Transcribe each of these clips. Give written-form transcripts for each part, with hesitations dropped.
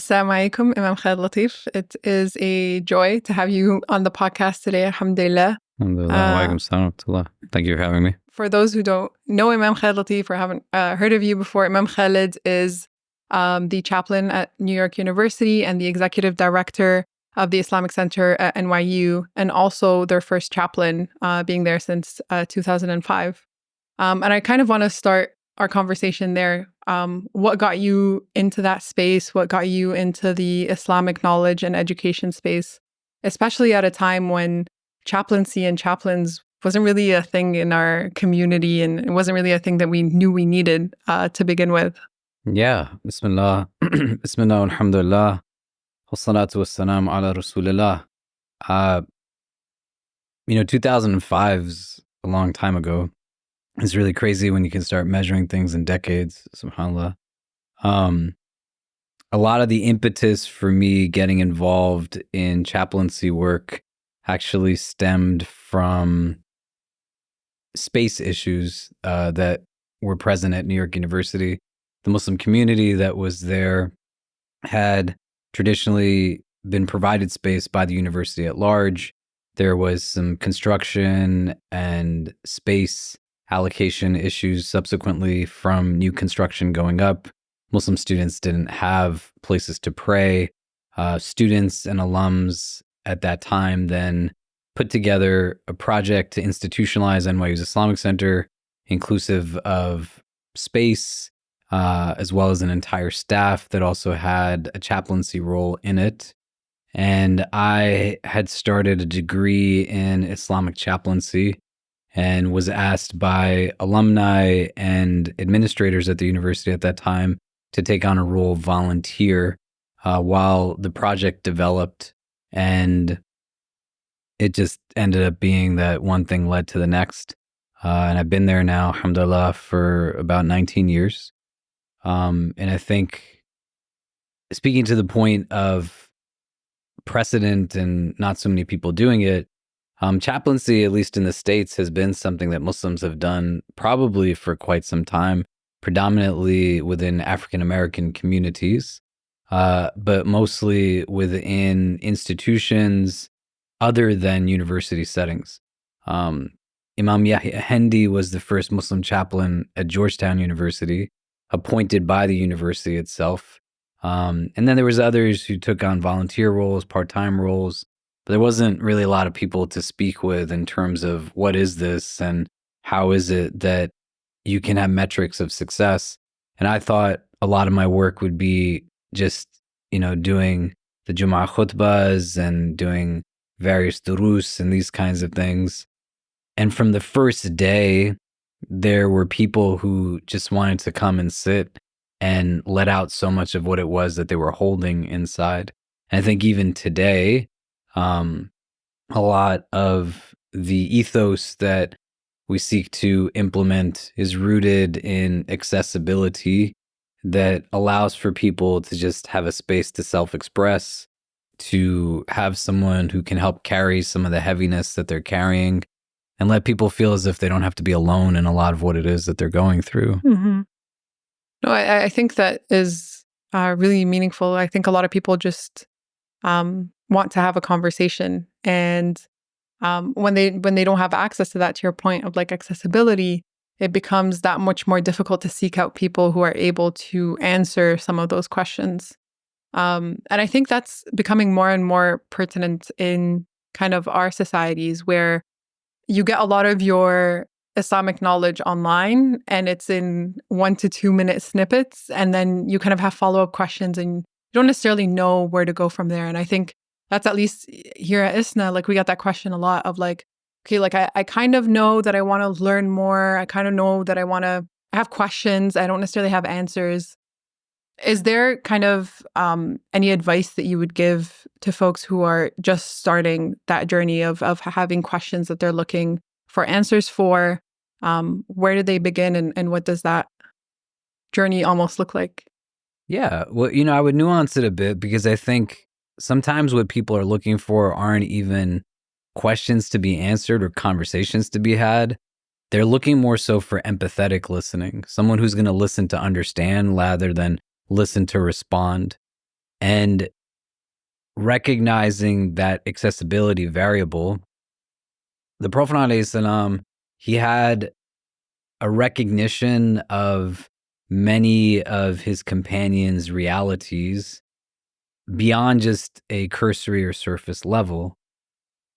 Assalamu alaikum, Imam Khalid Latif. It is a joy to have you on the podcast today, alhamdulillah. Alhamdulillah. Wa alaikum salam wa rahmatullah. Thank you for having me. For those who don't know Imam Khalid Latif or haven't heard of you before, Imam Khalid is the chaplain at New York University and the executive director of the Islamic Center at NYU, and also their first chaplain, being there since 2005. And I kind of want to start our conversation there. What got you into that space? What got you into the Islamic knowledge and education space, especially at a time when chaplaincy and chaplains wasn't really a thing in our community, and it wasn't really a thing that we knew we needed to begin with? Yeah. Bismillah. Bismillah, alhamdulillah. Wassalatu wassalam ala rasulillah. 2005 is a long time ago. It's really crazy when you can start measuring things in decades, subhanAllah. A lot of the impetus for me getting involved in chaplaincy work actually stemmed from space issues that were present at New York University. The Muslim community that was there had traditionally been provided space by the university at large. There was some construction and space allocation issues subsequently from new construction going up. Muslim students didn't have places to pray. Students and alums at that time then put together a project to institutionalize NYU's Islamic Center, inclusive of space, as well as an entire staff that also had a chaplaincy role in it. And I had started a degree in Islamic chaplaincy and was asked by alumni and administrators at the university at that time to take on a role of volunteer while the project developed. And it just ended up being that one thing led to the next. And I've been there now, alhamdulillah, for about 19 years. And I think, speaking to the point of precedent and not so many people doing it, chaplaincy, at least in the States, has been something that Muslims have done probably for quite some time, predominantly within African-American communities, but mostly within institutions other than university settings. Imam Yahya Hendi was the first Muslim chaplain at Georgetown University, appointed by the university itself. And then there was others who took on volunteer roles, part-time roles, but there wasn't really a lot of people to speak with in terms of what is this and how is it that you can have metrics of success. And I thought a lot of my work would be just, doing the Jumu'ah khutbahs and doing various durus and these kinds of things. And from the first day, there were people who just wanted to come and sit and let out so much of what it was that they were holding inside. And I think even today, a lot of the ethos that we seek to implement is rooted in accessibility that allows for people to just have a space to self-express, to have someone who can help carry some of the heaviness that they're carrying, and let people feel as if they don't have to be alone in a lot of what it is that they're going through. Mm-hmm. No, I think that is really meaningful. I think a lot of people just want to have a conversation, and when they don't have access to that, to your point of like accessibility, it becomes that much more difficult to seek out people who are able to answer some of those questions. And I think that's becoming more and more pertinent in kind of our societies, where you get a lot of your Islamic knowledge online and it's in 1 to 2 minute snippets, and then you kind of have follow-up questions and you don't necessarily know where to go from there. And I think that's, at least here at ISNA, like we got that question a lot of like, okay, like I kind of know that I want to learn more. I kind of know that I have questions. I don't necessarily have answers. Is there kind of any advice that you would give to folks who are just starting that journey of having questions that they're looking for answers for? Where do they begin, and what does that journey almost look like? Yeah, well, I would nuance it a bit, because I think sometimes what people are looking for aren't even questions to be answered or conversations to be had. They're looking more so for empathetic listening, someone who's going to listen to understand rather than listen to respond. And recognizing that accessibility variable, the Prophet ﷺ, he had a recognition of many of his companions' realities beyond just a cursory or surface level.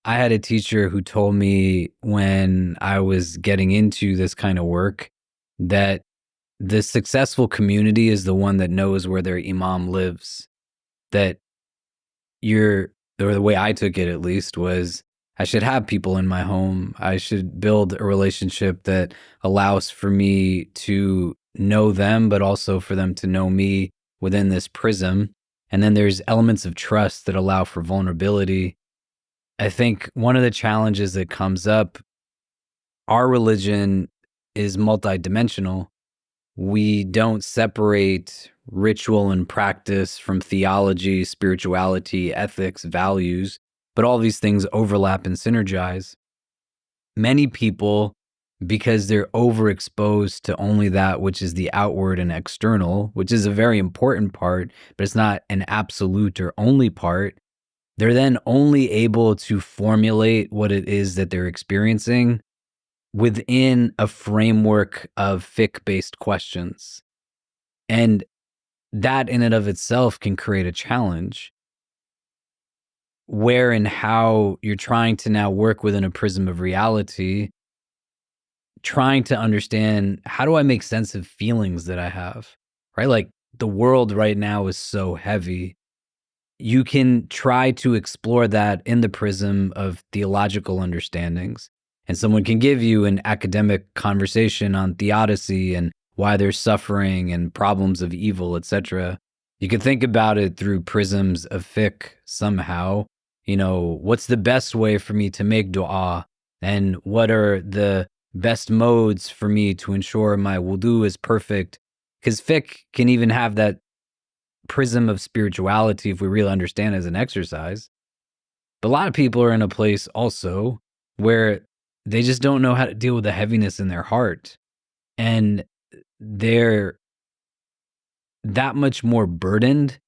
I had a teacher who told me when I was getting into this kind of work that the successful community is the one that knows where their imam lives. That or the way I took it at least, was I should have people in my home. I should build a relationship that allows for me to know them, but also for them to know me within this prism. And then there's elements of trust that allow for vulnerability. I think one of the challenges that comes up, our religion is multidimensional. We don't separate ritual and practice from theology, spirituality, ethics, values, but all these things overlap and synergize. Many people, because they're overexposed to only that which is the outward and external, which is a very important part, but it's not an absolute or only part, they're then only able to formulate what it is that they're experiencing within a framework of fiqh-based questions. And that in and of itself can create a challenge where and how you're trying to now work within a prism of reality, trying to understand, how do I make sense of feelings that I have, right? Like, the world right now is so heavy. You can try to explore that in the prism of theological understandings. And someone can give you an academic conversation on theodicy and why there's suffering and problems of evil, etc. You can think about it through prisms of fiqh somehow. What's the best way for me to make dua? And what are the best modes for me to ensure my wudu is perfect? Because fiqh can even have that prism of spirituality if we really understand it as an exercise. But a lot of people are in a place also where they just don't know how to deal with the heaviness in their heart. And they're that much more burdened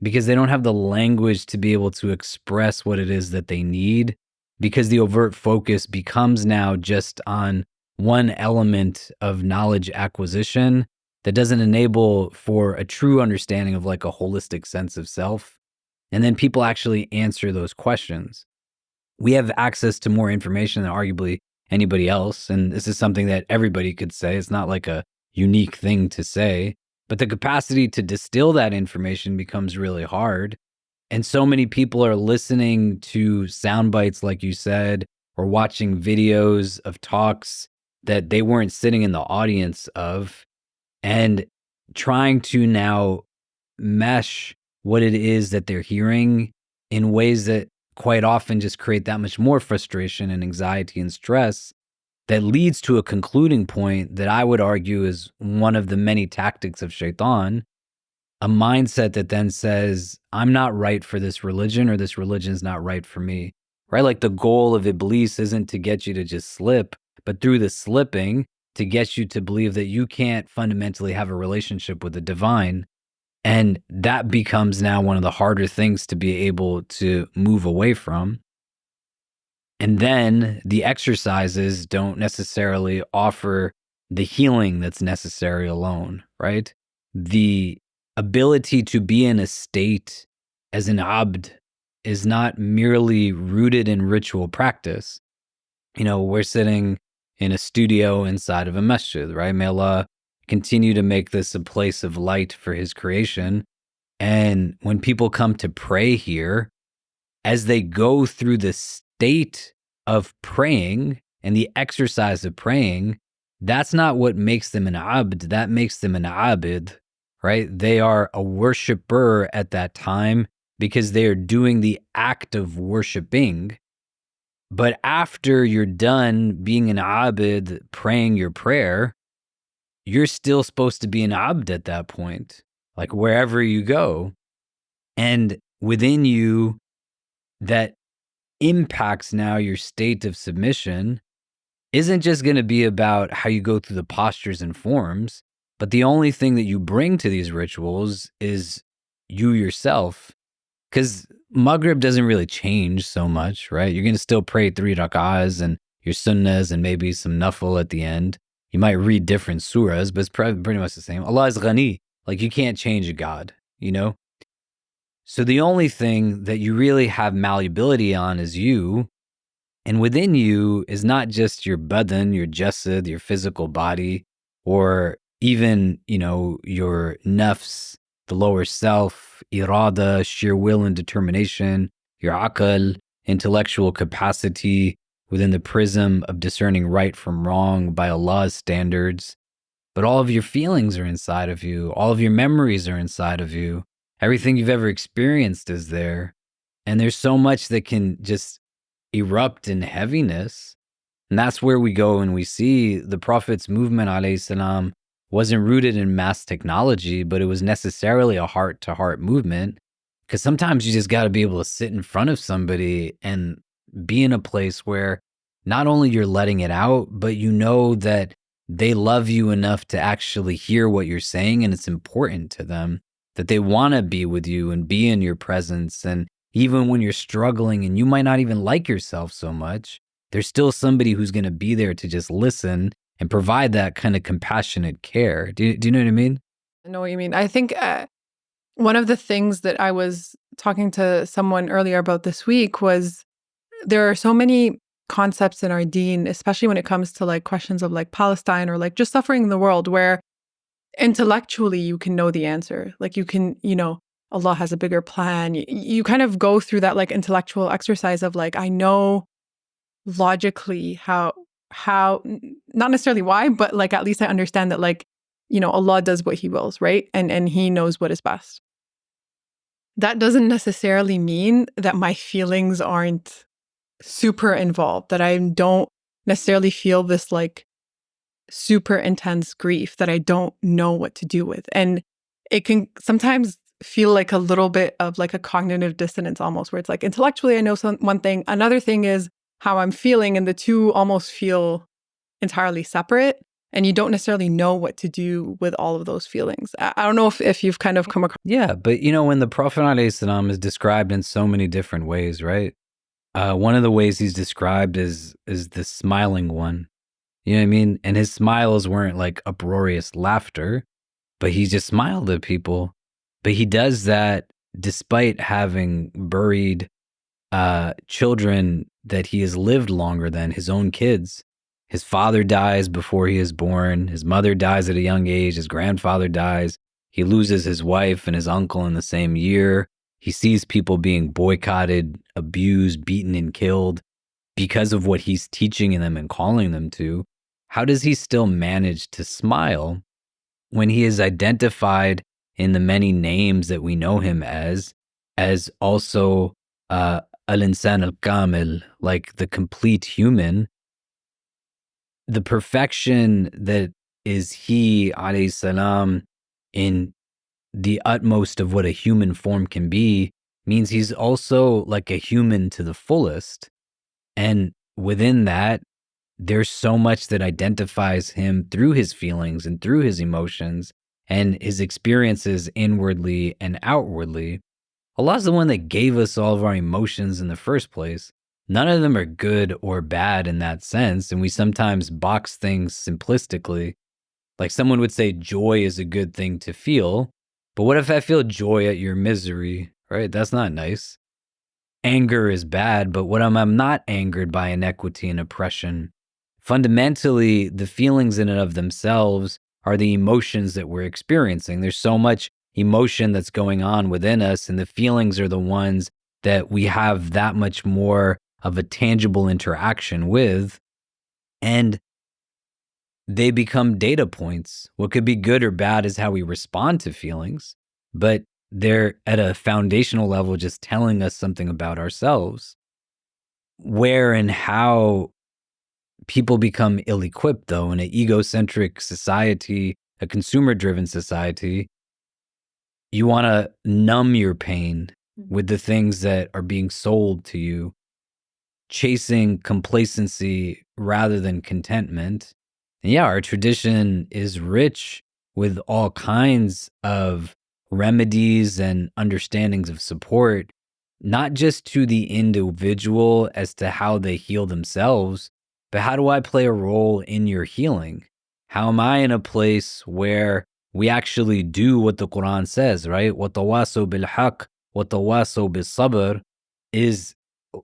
because they don't have the language to be able to express what it is that they need, because the overt focus becomes now just on one element of knowledge acquisition that doesn't enable for a true understanding of like a holistic sense of self. And then people actually answer those questions. We have access to more information than arguably anybody else. And this is something that everybody could say. It's not like a unique thing to say, but the capacity to distill that information becomes really hard. And so many people are listening to sound bites, like you said, or watching videos of talks that they weren't sitting in the audience of, and trying to now mesh what it is that they're hearing in ways that quite often just create that much more frustration and anxiety and stress, that leads to a concluding point that I would argue is one of the many tactics of shaitan, a mindset that then says, I'm not right for this religion, or this religion is not right for me, right? Like, the goal of Iblis isn't to get you to just slip, but through the slipping to get you to believe that you can't fundamentally have a relationship with the divine. And that becomes now one of the harder things to be able to move away from. And then the exercises don't necessarily offer the healing that's necessary alone, right? The ability to be in a state as an abd is not merely rooted in ritual practice. We're sitting in a studio inside of a masjid, right? May Allah continue to make this a place of light for his creation. And when people come to pray here, as they go through the state of praying and the exercise of praying, that's not what makes them an abd, that makes them an abid, right? They are a worshiper at that time because they are doing the act of worshiping. But after you're done being an abid, praying your prayer, you're still supposed to be an abd at that point, like wherever you go. And within you, that impacts now your state of submission isn't just going to be about how you go through the postures and forms, but the only thing that you bring to these rituals is you yourself. Because Maghrib doesn't really change so much, right? You're going to still pray 3 rak'ahs and your sunnahs and maybe some nafil at the end. You might read different surahs, but it's pretty much the same. Allah is ghani. Like, you can't change a God, you know? So the only thing that you really have malleability on is you. And within you is not just your badan, your jasad, your physical body, or even, your nafs, the lower self, irada, sheer will and determination, your aql, intellectual capacity within the prism of discerning right from wrong by Allah's standards. But all of your feelings are inside of you. All of your memories are inside of you. Everything you've ever experienced is there. And there's so much that can just erupt in heaviness. And that's where we go and we see the Prophet's movement, alayhi salam, wasn't rooted in mass technology, but it was necessarily a heart-to-heart movement. Because sometimes you just got to be able to sit in front of somebody and be in a place where not only you're letting it out, but you know that they love you enough to actually hear what you're saying, and it's important to them, that they want to be with you and be in your presence. And even when you're struggling and you might not even like yourself so much, there's still somebody who's going to be there to just listen and provide that kind of compassionate care. Do you know what I mean? I know what you mean. I think one of the things that I was talking to someone earlier about this week was there are so many concepts in our deen, especially when it comes to like questions of like Palestine or like just suffering in the world, where intellectually you can know the answer. Like you can, Allah has a bigger plan. You kind of go through that like intellectual exercise of like, I know logically how not necessarily why, but like at least I understand that like, Allah does what he wills, right? And he knows what is best. That doesn't necessarily mean that my feelings aren't super involved, that I don't necessarily feel this like super intense grief that I don't know what to do with. And it can sometimes feel like a little bit of like a cognitive dissonance almost, where it's like intellectually I know one thing, another thing is how I'm feeling, and the two almost feel entirely separate. And you don't necessarily know what to do with all of those feelings. I don't know if you've kind of come across. Yeah, but when the Prophet ﷺ is described in so many different ways, right? One of the ways he's described is the smiling one. You know what I mean? And his smiles weren't like uproarious laughter, but he just smiled at people. But he does that despite having buried children that he has lived longer than, his own kids. His father dies before he is born. His mother dies at a young age. His grandfather dies. He loses his wife and his uncle in the same year. He sees people being boycotted, abused, beaten, and killed because of what he's teaching them and calling them to. How does he still manage to smile when he is identified in the many names that we know him as also al-insan al-kamil, like the complete human? The perfection that is he, alayhi salam, in the utmost of what a human form can be, means he's also like a human to the fullest. And within that, there's so much that identifies him through his feelings and through his emotions and his experiences inwardly and outwardly. Allah's the one that gave us all of our emotions in the first place. None of them are good or bad in that sense, and we sometimes box things simplistically. Like someone would say joy is a good thing to feel, but what if I feel joy at your misery, right? That's not nice. Anger is bad, but what if I'm not angered by inequity and oppression? Fundamentally, the feelings in and of themselves are the emotions that we're experiencing. There's so much emotion that's going on within us, and the feelings are the ones that we have that much more of a tangible interaction with, and they become data points. What could be good or bad is how we respond to feelings, but they're at a foundational level just telling us something about ourselves. Where and how people become ill-equipped, though, in an egocentric society, a consumer-driven society, you want to numb your pain with the things that are being sold to you, chasing complacency rather than contentment. And yeah, our tradition is rich with all kinds of remedies and understandings of support not just to the individual as to how they heal themselves, but how do I play a role in your healing? How am I in a place where we actually do what the Quran says, right? وَتَوَاصَوْا بِالْحَقِّ وَتَوَاصَوْا بِالصَّبْرِ is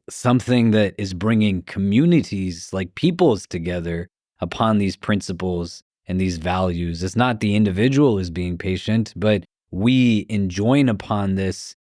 something that is bringing communities, like peoples, together upon these principles and these values. It's not the individual is being patient, but we enjoin upon this,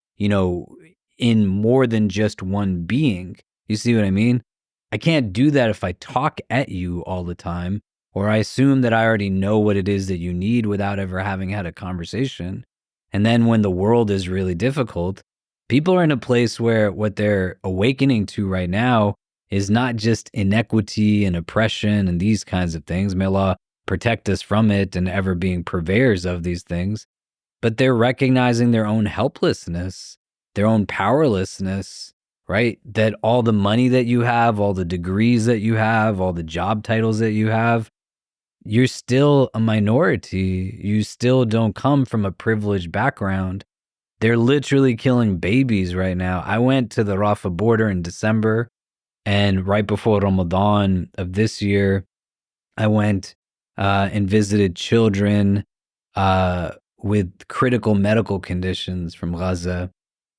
in more than just one being. You see what I mean? I can't do that if I talk at you all the time, or I assume that I already know what it is that you need without ever having had a conversation. And then when the world is really difficult, people are in a place where what they're awakening to right now is not just inequity and oppression and these kinds of things. May Allah protect us from it and ever being purveyors of these things. But they're recognizing their own helplessness, their own powerlessness, right? That all the money that you have, all the degrees that you have, all the job titles that you have, you're still a minority. You still don't come from a privileged background. They're literally killing babies right now. I went to the Rafah border in December, and right before Ramadan of this year, I went and visited children with critical medical conditions from Gaza.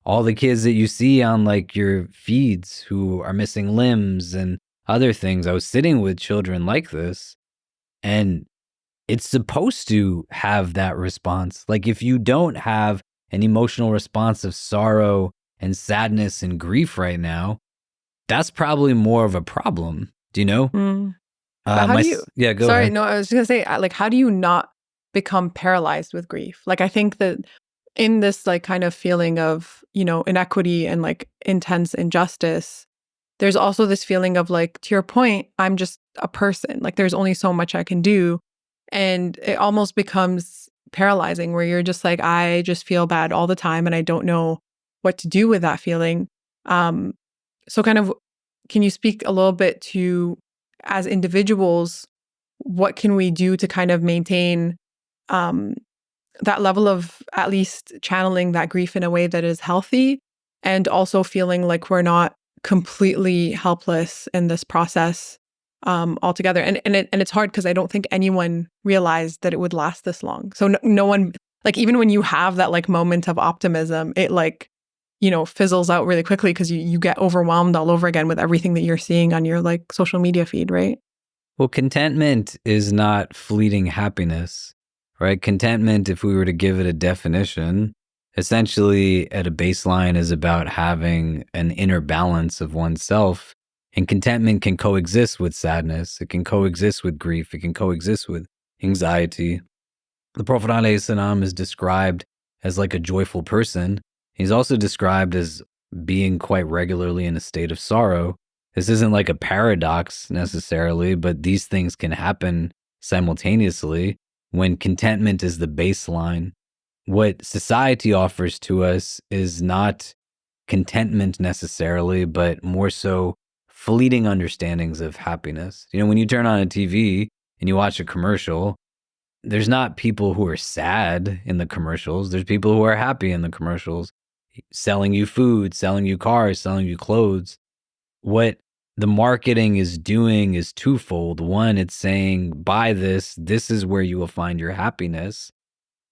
All the kids that you see on like your feeds who are missing limbs and other things. I was sitting with children like this, and it's supposed to have that response. Like if you don't have an emotional response of sorrow and sadness and grief right now, that's probably more of a problem. Do you know? Mm. But how do you? Yeah, go Sorry, ahead. no, I was just gonna say, like, how do you not become paralyzed with grief? Like, I think that in this like kind of feeling of inequity and like intense injustice, there's also this feeling of like, to your point, I'm just a person. Like, there's only so much I can do, and it almost becomes paralyzing where you're just like, I just feel bad all the time, and I don't know what to do with that feeling. So, kind of, can you speak a little bit to, as individuals, what can we do to kind of maintain um, that level of at least channeling that grief in a way that is healthy, and also feeling like we're not completely helpless in this process altogether? And it's hard because I don't think anyone realized that it would last this long. So no one, like, even when you have that like moment of optimism, it like fizzles out really quickly because you get overwhelmed all over again with everything that you're seeing on your like social media feed, right? Well, contentment is not fleeting happiness, right? Contentment, if we were to give it a definition, essentially at a baseline is about having an inner balance of oneself. And contentment can coexist with sadness. It can coexist with grief. It can coexist with anxiety. The Prophet ﷺ is described as like a joyful person. He's also described as being quite regularly in a state of sorrow. This isn't like a paradox necessarily, but these things can happen simultaneously when contentment is the baseline. What society offers to us is not contentment necessarily, but more so fleeting understandings of happiness. When you turn on a TV and you watch a commercial, there's not people who are sad in the commercials. There's people who are happy in the commercials, selling you food, selling you cars, selling you clothes. What the marketing is doing is twofold. One, it's saying, buy this. This is where you will find your happiness.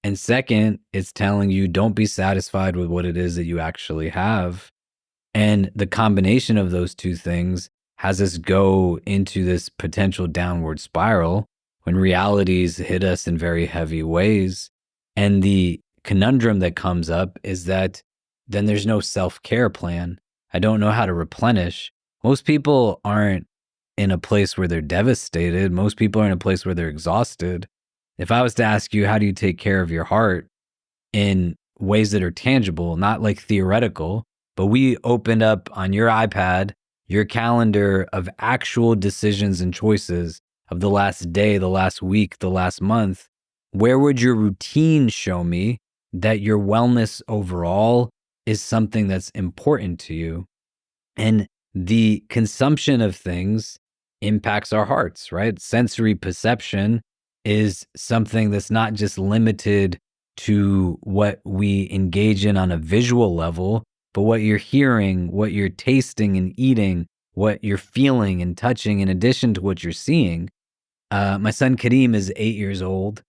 And second, it's telling you, don't be satisfied with what it is that you actually have. And the combination of those two things has us go into this potential downward spiral when realities hit us in very heavy ways. And the conundrum that comes up is that then there's no self-care plan. I don't know how to replenish. Most people aren't in a place where they're devastated. Most people are in a place where they're exhausted. If I was to ask you, how do you take care of your heart in ways that are tangible, not like theoretical, but we opened up on your iPad, your calendar of actual decisions and choices of the last day, the last week, the last month, where would your routine show me that your wellness overall is something that's important to you? And the consumption of things impacts our hearts, right? Sensory perception is something that's not just limited to what we engage in on a visual level, but what you're hearing, what you're tasting and eating, what you're feeling and touching, in addition to what you're seeing. My son Kareem is 8 years old,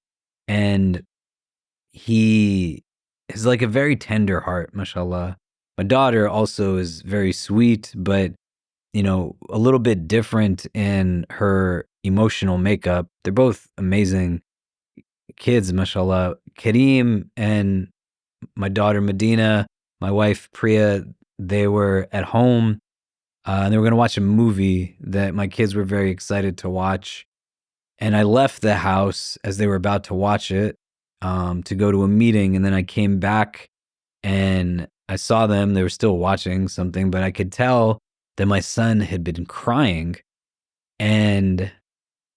and he is like a very tender heart, mashallah. My daughter also is very sweet, but a little bit different in her emotional makeup. They're both amazing kids, mashallah. Kareem and my daughter Medina, my wife Priya, they were at home and they were going to watch a movie that my kids were very excited to watch. And I left the house as they were about to watch it to go to a meeting. And then I came back and I saw them. They were still watching something, but I could tell that my son had been crying. And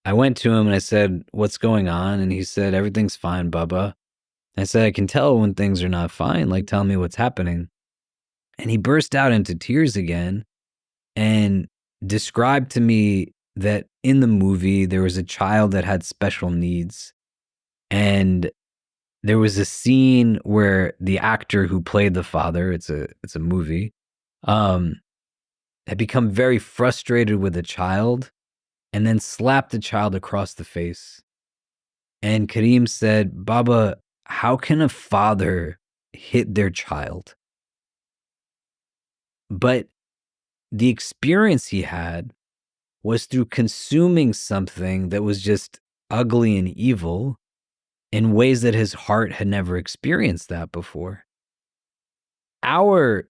I went to him and I said, "What's going on?" And he said, "Everything's fine, Bubba." I said, "I can tell when things are not fine. Like, tell me what's happening." And he burst out into tears again and described to me that in the movie, there was a child that had special needs. And there was a scene where the actor who played the father, it's a movie, had become very frustrated with the child and then slapped the child across the face. And Kareem said, "Baba, how can a father hit their child?" But the experience he had was through consuming something that was just ugly and evil in ways that his heart had never experienced that before. Our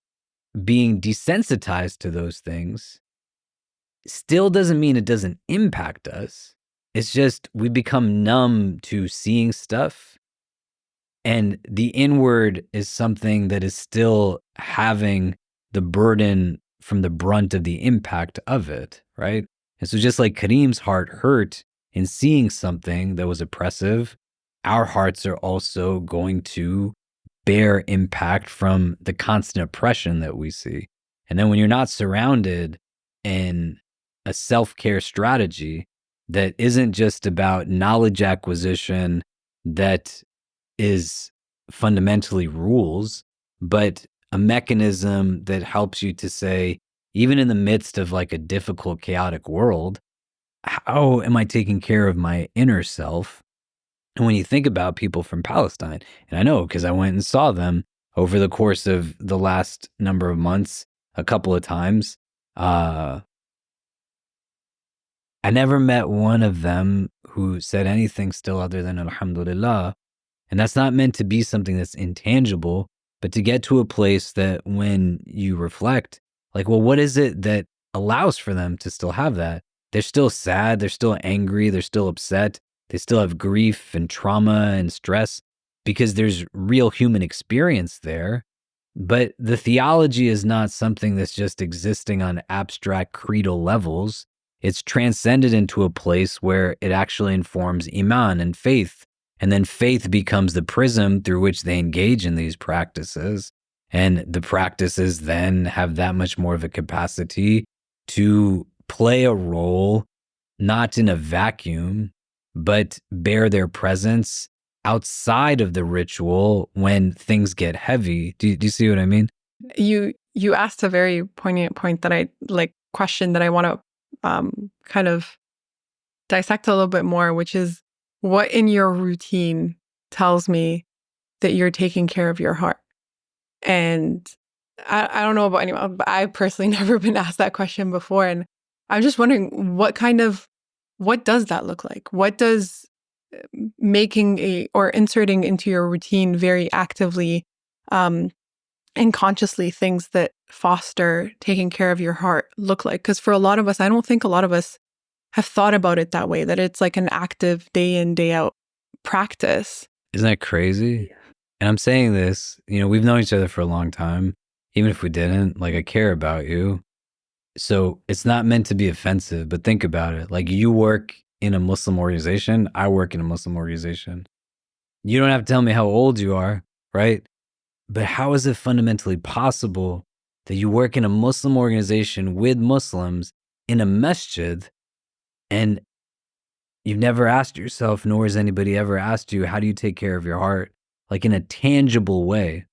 being desensitized to those things still doesn't mean it doesn't impact us. It's just we become numb to seeing stuff. And the inward is something that is still having the burden from the brunt of the impact of it, right? And so just like Kareem's heart hurt in seeing something that was oppressive, our hearts are also going to bear impact from the constant oppression that we see. And then when you're not surrounded in a self-care strategy that isn't just about knowledge acquisition, that is fundamentally rules, but a mechanism that helps you to say, even in the midst of like a difficult, chaotic world, how am I taking care of my inner self? And when you think about people from Palestine, and I know because I went and saw them over the course of the last number of months a couple of times, I never met one of them who said anything still other than Alhamdulillah. And that's not meant to be something that's intangible, but to get to a place that when you reflect, like, well, what is it that allows for them to still have that? They're still sad, they're still angry, they're still upset, they still have grief and trauma and stress because there's real human experience there. But the theology is not something that's just existing on abstract creedal levels. It's transcended into a place where it actually informs iman and faith. And then faith becomes the prism through which they engage in these practices. And the practices then have that much more of a capacity to play a role, not in a vacuum, but bear their presence outside of the ritual when things get heavy. Do you see what I mean? You asked a very poignant point that I like question that I want to kind of dissect a little bit more, which is what in your routine tells me that you're taking care of your heart. And I don't know about anyone, but I've personally never been asked that question before. And I'm just wondering what does that look like? What does making or inserting into your routine very actively and consciously things that foster taking care of your heart look like? Because for a lot of us, I don't think a lot of us have thought about it that way, that it's like an active day in, day out practice. Isn't that crazy? And I'm saying this, we've known each other for a long time. Even if we didn't, like, I care about you. So it's not meant to be offensive, but think about it. Like, you work in a Muslim organization. I work in a Muslim organization. You don't have to tell me how old you are, right? But how is it fundamentally possible that you work in a Muslim organization with Muslims in a masjid and you've never asked yourself, nor has anybody ever asked you, how do you take care of your heart? Like in a tangible way.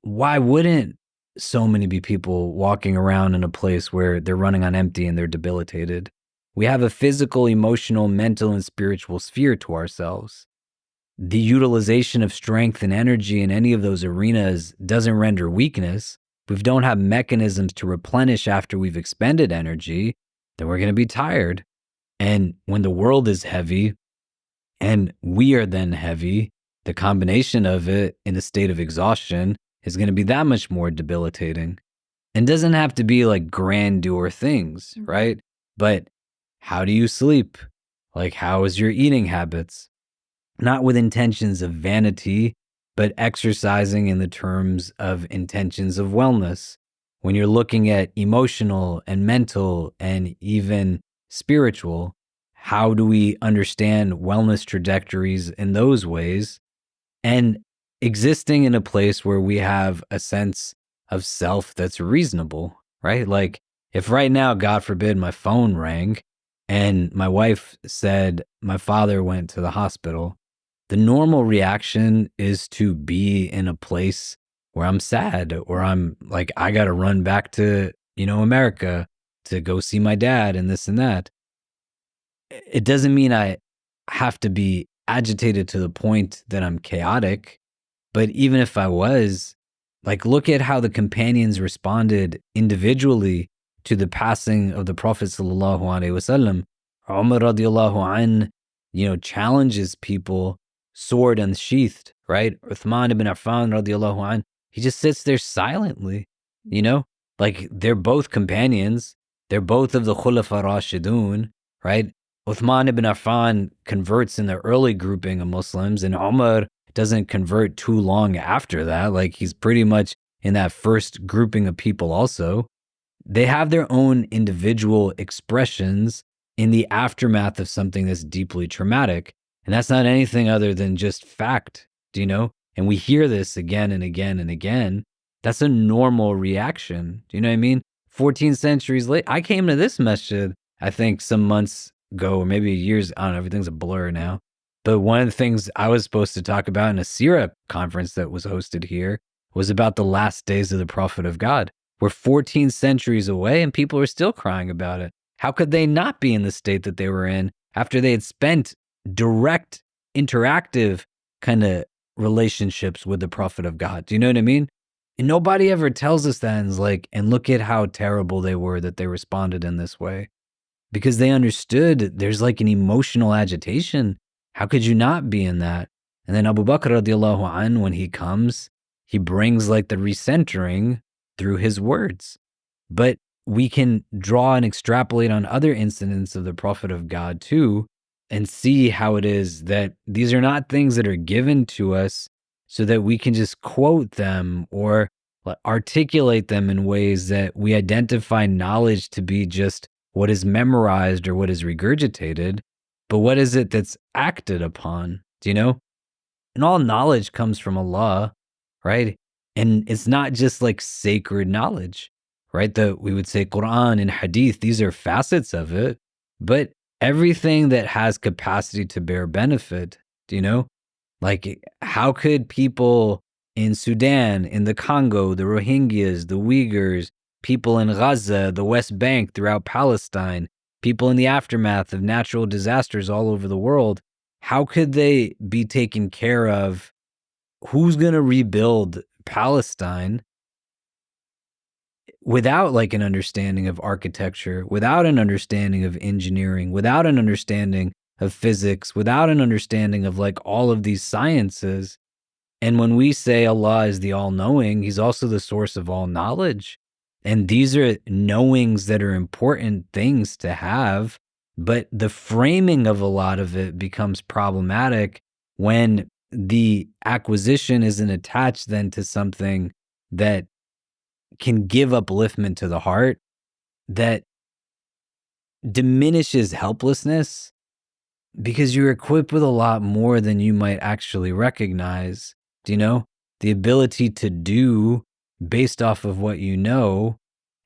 Why wouldn't so many people walking around in a place where they're running on empty and they're debilitated. We have a physical, emotional, mental, and spiritual sphere to ourselves. The utilization of strength and energy in any of those arenas doesn't render weakness. If we don't have mechanisms to replenish after we've expended energy, then we're going to be tired. And when the world is heavy and we are then heavy, the combination of it in a state of exhaustion is going to be that much more debilitating. And doesn't have to be like grandeur things, right? But how do you sleep? Like, how is your eating habits? Not with intentions of vanity, but exercising in the terms of intentions of wellness. When you're looking at emotional and mental and even spiritual, how do we understand wellness trajectories in those ways? And existing in a place where we have a sense of self that's reasonable, right? Like, if right now, God forbid, my phone rang and my wife said my father went to the hospital, the normal reaction is to be in a place where I'm sad or I'm like, I got to run back to, America to go see my dad and this and that. It doesn't mean I have to be agitated to the point that I'm chaotic. But even if I was, like, look at how the companions responded individually to the passing of the Prophet sallallahu alaihi wasallam. Umar radiallahu an, challenges people, sword unsheathed, right? Uthman ibn Affan radiallahu an, he just sits there silently, like they're both companions. They're both of the Khulafa Rashidun, right? Uthman ibn Affan converts in the early grouping of Muslims, and Umar doesn't convert too long after that. Like, he's pretty much in that first grouping of people also. They have their own individual expressions in the aftermath of something that's deeply traumatic. And that's not anything other than just fact, And we hear this again and again and again. That's a normal reaction. Do you know what I mean? 14 centuries late, I came to this masjid, I think some months ago, or maybe years, I don't know, everything's a blur now. But one of the things I was supposed to talk about in a Sirah conference that was hosted here was about the last days of the Prophet of God. We're 14 centuries away and people are still crying about it. How could they not be in the state that they were in after they had spent direct, interactive kind of relationships with the Prophet of God? Do you know what I mean? And nobody ever tells us that and is like, and look at how terrible they were that they responded in this way. Because they understood there's like an emotional agitation. How could you not be in that? And then Abu Bakr radiallahu an, when he comes, he brings like the recentering through his words. But we can draw and extrapolate on other incidents of the Prophet of God too, and see how it is that these are not things that are given to us so that we can just quote them or articulate them in ways that we identify knowledge to be just what is memorized or what is regurgitated, but what is it that's acted upon? Do you know? And all knowledge comes from Allah, right? And it's not just like sacred knowledge, right? That we would say Quran and Hadith, these are facets of it, but everything that has capacity to bear benefit, do you know? Like, how could people in Sudan, in the Congo, the Rohingyas, the Uyghurs, people in Gaza, the West Bank, throughout Palestine, people in the aftermath of natural disasters all over the world, how could they be taken care of? Who's going to rebuild Palestine without like an understanding of architecture, without an understanding of engineering, without an understanding of physics, without an understanding of like all of these sciences? And when we say Allah is the all-knowing, he's also the source of all knowledge. And these are knowings that are important things to have, but the framing of a lot of it becomes problematic when the acquisition isn't attached then to something that can give upliftment to the heart, that diminishes helplessness, because you're equipped with a lot more than you might actually recognize. Do you know? The ability to do based off of what you know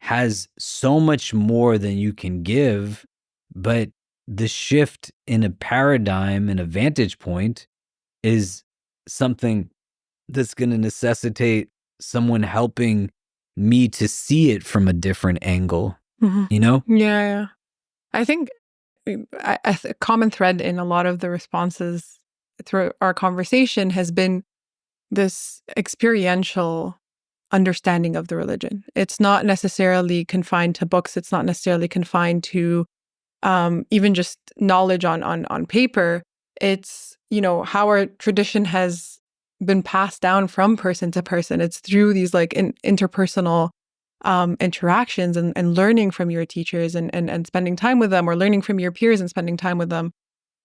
has so much more than you can give, but the shift in a paradigm and a vantage point is something that's going to necessitate someone helping me to see it from a different angle, you know? Yeah. I think a common thread in a lot of the responses through our conversation has been this experiential understanding of the religion. It's not necessarily confined to books. It's not necessarily confined to even just knowledge on paper. It's, how our tradition has been passed down from person to person. It's through these like interpersonal interactions and learning from your teachers and spending time with them, or learning from your peers and spending time with them.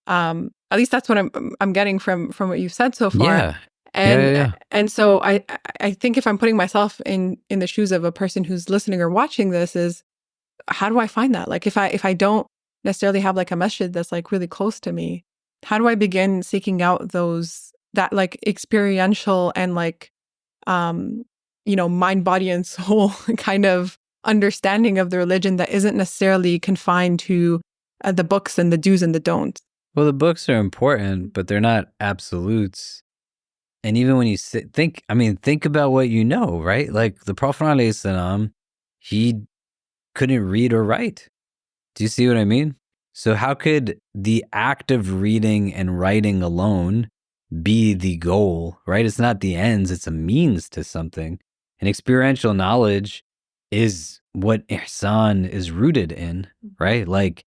At least that's what I'm getting from what you've said so far. Yeah. And Yeah. and so I think if I'm putting myself in the shoes of a person who's listening or watching this, is how do I find that? Like if I don't necessarily have like a masjid that's like really close to me, how do I begin seeking out that like experiential and like mind, body, and soul kind of understanding of the religion that isn't necessarily confined to the books and the do's and the don'ts? Well, the books are important, but they're not absolutes. And even when you think about what you know, right? Like the Prophet ﷺ, he couldn't read or write. Do you see what I mean? So how could the act of reading and writing alone be the goal, right? It's not the ends, it's a means to something. And experiential knowledge is what ihsan is rooted in, right? Like,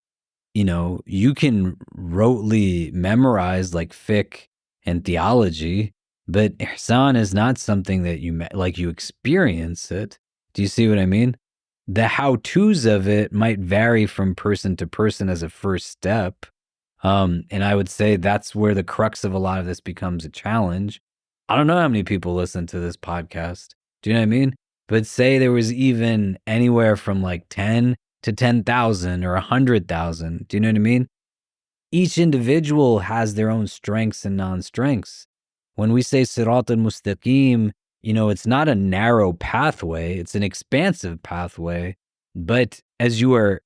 you can rotely memorize like fiqh and theology, but ihsan is not something that you experience it. Do you see what I mean? The how-tos of it might vary from person to person as a first step. And I would say that's where the crux of a lot of this becomes a challenge. I don't know how many people listen to this podcast. Do you know what I mean? But say there was even anywhere from like 10 to 10,000 or 100,000. Do you know what I mean? Each individual has their own strengths and non-strengths. When we say Sirat al-Mustaqim, it's not a narrow pathway, it's an expansive pathway. But as you are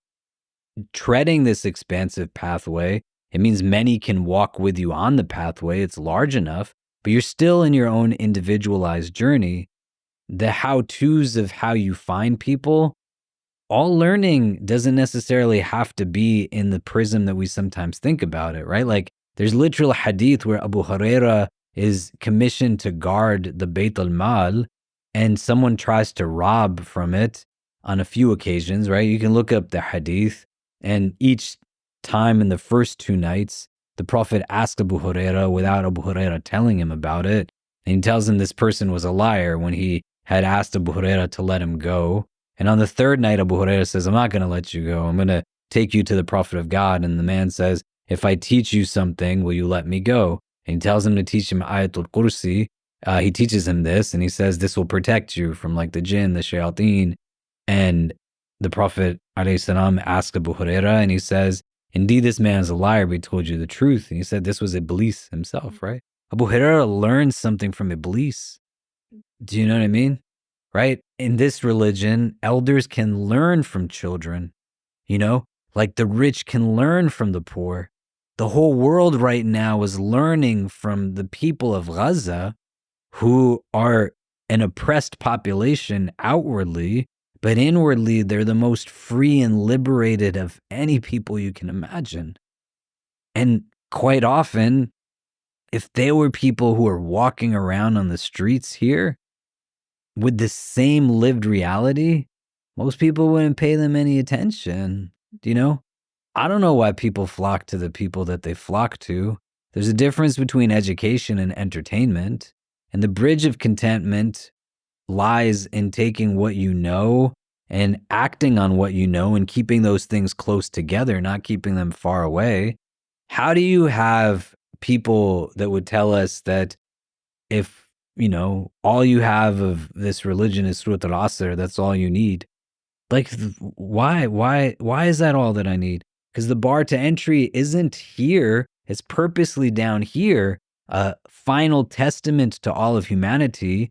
treading this expansive pathway, it means many can walk with you on the pathway. It's large enough, but you're still in your own individualized journey. The how-tos of how you find people, all learning doesn't necessarily have to be in the prism that we sometimes think about it, right? Like there's literal hadith where Abu Huraira is commissioned to guard the Bayt al-Mal, and someone tries to rob from it on a few occasions, right? You can look up the hadith, and each time in the first 2 nights, the Prophet asked Abu Huraira without Abu Huraira telling him about it. And he tells him this person was a liar when he had asked Abu Huraira to let him go. And on the 3rd night, Abu Huraira says, I'm not going to let you go. I'm going to take you to the Prophet of God. And the man says, if I teach you something, will you let me go? And he tells him to teach him Ayatul Kursi. He teaches him this, and he says, this will protect you from like the jinn, the shayateen. And the Prophet ﷺ asked Abu Huraira, and he says, indeed, this man is a liar, but he told you the truth. And he said, this was Iblis himself, right? Abu Huraira learned something from Iblis. Do you know what I mean? Right? In this religion, elders can learn from children, like the rich can learn from the poor. The whole world right now is learning from the people of Gaza, who are an oppressed population outwardly, but inwardly, they're the most free and liberated of any people you can imagine. And quite often, if they were people who are walking around on the streets here with the same lived reality, most people wouldn't pay them any attention. I don't know why people flock to the people that they flock to. There's a difference between education and entertainment, and the bridge of contentment lies in taking what you know and acting on what you know and keeping those things close together, not keeping them far away. How do you have people that would tell us that if, all you have of this religion is Surat al-Asr, that's all you need? Like, why is that all that I need? Because the bar to entry isn't here. It's purposely down here, a final testament to all of humanity,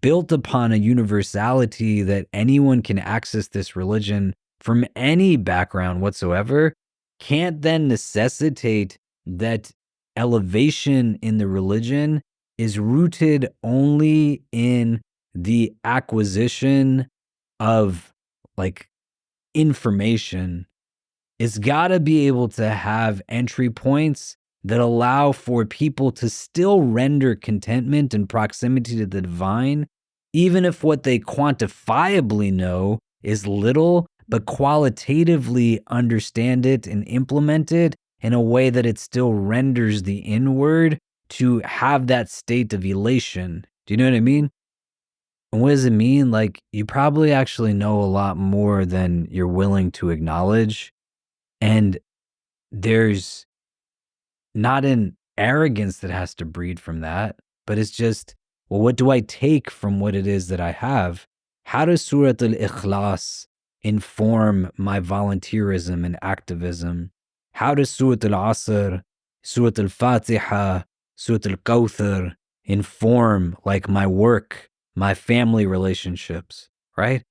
built upon a universality that anyone can access this religion from any background whatsoever, can't then necessitate that elevation in the religion is rooted only in the acquisition of like information, it's got to be able to have entry points that allow for people to still render contentment and proximity to the divine, even if what they quantifiably know is little, but qualitatively understand it and implement it in a way that it still renders the inward to have that state of elation. Do you know what I mean? And what does it mean? Like, you probably actually know a lot more than you're willing to acknowledge. And there's not an arrogance that has to breed from that, but it's just, well, what do I take from what it is that I have? How does Surat al-Ikhlas inform my volunteerism and activism? How does Surat al-Asr, Surat al-Fatiha, Surat al-Kawthar inform like my work, my family relationships, right?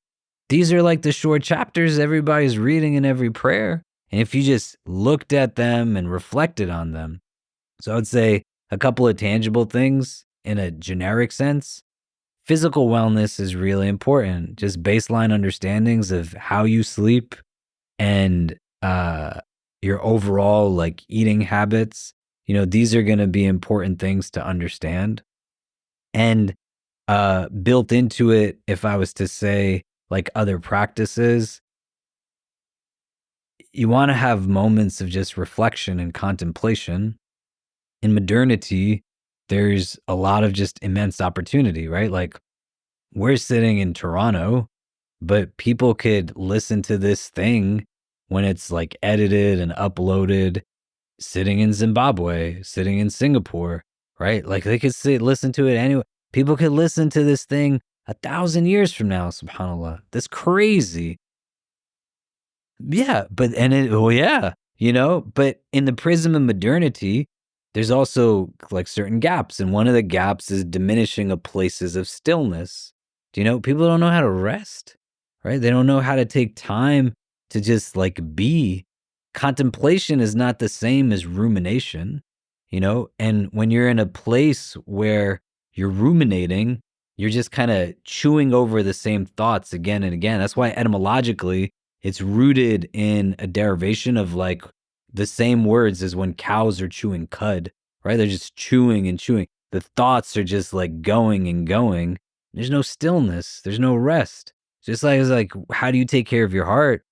These are like the short chapters everybody's reading in every prayer. And if you just looked at them and reflected on them, so I would say a couple of tangible things in a generic sense. Physical wellness is really important. Just baseline understandings of how you sleep and your overall like eating habits. You know, these are going to be important things to understand. And built into it, if I was to say like other practices, you want to have moments of just reflection and contemplation. In modernity, there's a lot of just immense opportunity, right? Like, we're sitting in Toronto, but people could listen to this thing when it's like edited and uploaded, sitting in Zimbabwe, sitting in Singapore, right? Like, they could listen to it anyway. People could listen to this thing 1,000 years from now, subhanAllah. That's crazy. Yeah, but but in the prism of modernity, there's also like certain gaps, and one of the gaps is diminishing of places of stillness. Do you know, people don't know how to rest, right? They don't know how to take time to just like be. Contemplation is not the same as rumination, and when you're in a place where you're ruminating, you're just kind of chewing over the same thoughts again and again. That's why etymologically, it's rooted in a derivation of like the same words as when cows are chewing cud, right? They're just chewing and chewing. The thoughts are just like going and going. There's no stillness. There's no rest. Just like it's like, how do you take care of your heart?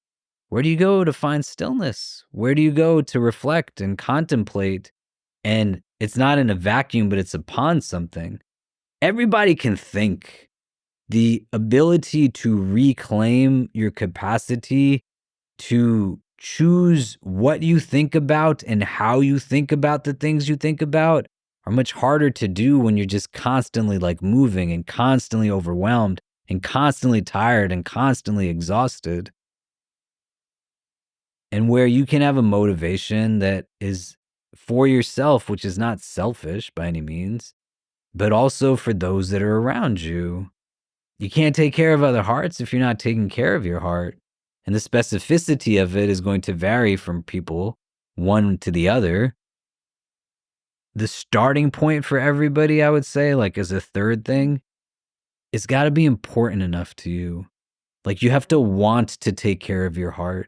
Where do you go to find stillness? Where do you go to reflect and contemplate? And it's not in a vacuum, but it's upon something. Everybody can think. The ability to reclaim your capacity to choose what you think about and how you think about the things you think about are much harder to do when you're just constantly like moving and constantly overwhelmed and constantly tired and constantly exhausted. And where you can have a motivation that is for yourself, which is not selfish by any means, but also for those that are around you. You can't take care of other hearts if you're not taking care of your heart. And the specificity of it is going to vary from people, one to the other. The starting point for everybody, I would say, like as a third thing, it's got to be important enough to you. Like, you have to want to take care of your heart.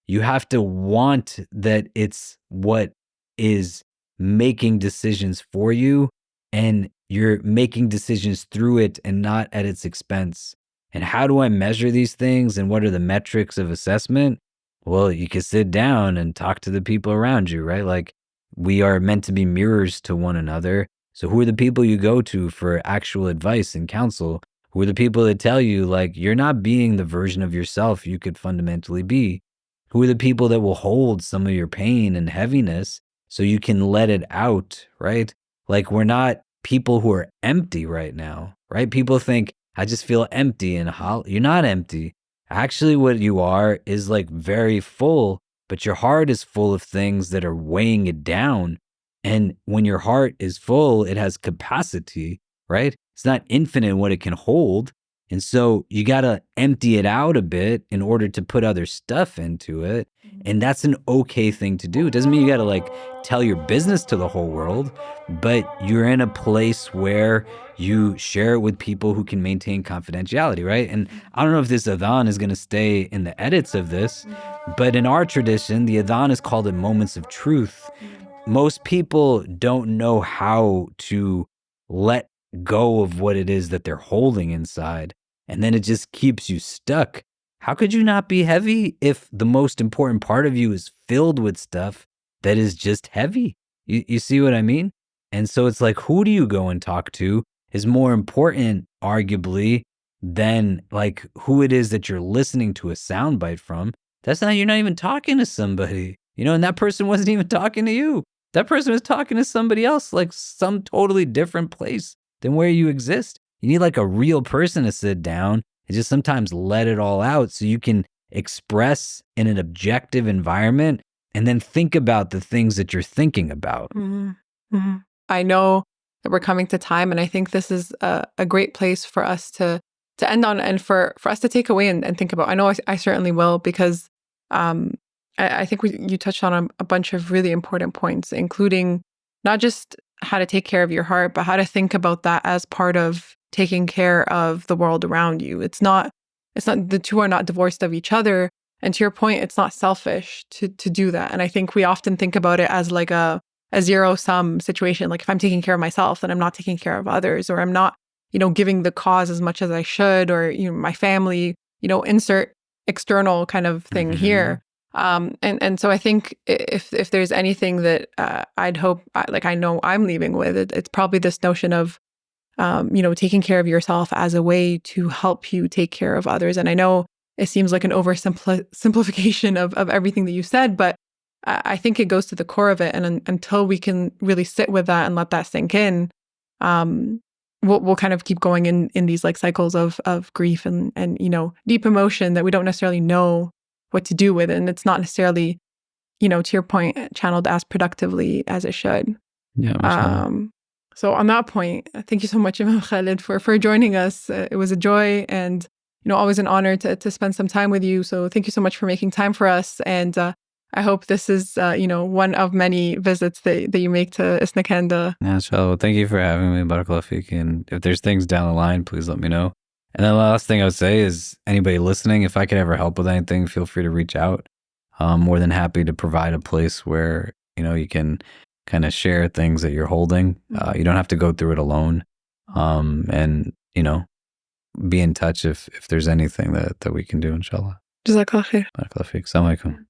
You have to want that it's what is making decisions for you, and you're making decisions through it and not at its expense. And how do I measure these things, and what are the metrics of assessment? Well, you can sit down and talk to the people around you, right? Like, we are meant to be mirrors to one another. So who are the people you go to for actual advice and counsel? Who are the people that tell you, like, you're not being the version of yourself you could fundamentally be? Who are the people that will hold some of your pain and heaviness so you can let it out, right? Like, we're not people who are empty right now, right? People think, I just feel empty and hollow. You're not empty. Actually, what you are is like very full, but your heart is full of things that are weighing it down. And when your heart is full, it has capacity, right? It's not infinite what it can hold. And so you got to empty it out a bit in order to put other stuff into it. And that's an okay thing to do. It doesn't mean you got to like tell your business to the whole world, but you're in a place where you share it with people who can maintain confidentiality, right? And I don't know if this adhan is going to stay in the edits of this, but in our tradition, the adhan is called in moments of truth. Most people don't know how to let go of what it is that they're holding inside. And then it just keeps you stuck. How could you not be heavy if the most important part of you is filled with stuff that is just heavy? You see what I mean? And so it's like, who do you go and talk to is more important, arguably, than like who it is that you're listening to a soundbite from. You're not even talking to somebody, and that person wasn't even talking to you. That person was talking to somebody else, like some totally different place than where you exist. You need like a real person to sit down and just sometimes let it all out so you can express in an objective environment and then think about the things that you're thinking about. Mm-hmm. Mm-hmm. I know that we're coming to time, and I think this is a great place for us to end on and for us to take away and think about. I know I certainly will, because I think you touched on a bunch of really important points, including not just how to take care of your heart, but how to think about that as part of taking care of the world around you. It's not the two are not divorced of each other. And to your point, it's not selfish to do that. And I think we often think about it as like a zero-sum situation. Like if I'm taking care of myself, then I'm not taking care of others, or I'm not, giving the cause as much as I should, or, my family, insert external kind of thing here. And so I think if there's anything that I'd hope, I know I'm leaving with, it's probably this notion of, taking care of yourself as a way to help you take care of others. And I know it seems like an oversimplification of everything that you said, but I think it goes to the core of it. And until we can really sit with that and let that sink in, we'll kind of keep going in these like cycles of grief and deep emotion that we don't necessarily know what to do with. And it's not necessarily, to your point, channeled as productively as it should. Yeah. So on that point, thank you so much, Imam Khalid, for joining us. It was a joy and, always an honor to spend some time with you. So thank you so much for making time for us. And I hope this is, one of many visits that you make to Isnakanda. Yeah, inshallah. Thank you for having me, Barakallah Fik. And if there's things down the line, please let me know. And then the last thing I would say is anybody listening, if I could ever help with anything, feel free to reach out. I'm more than happy to provide a place where, you can kind of share things that you're holding. You don't have to go through it alone. And, be in touch if there's anything that we can do, inshallah. Jazakallah khair. Barakallah Fik. Assalamu alaikum.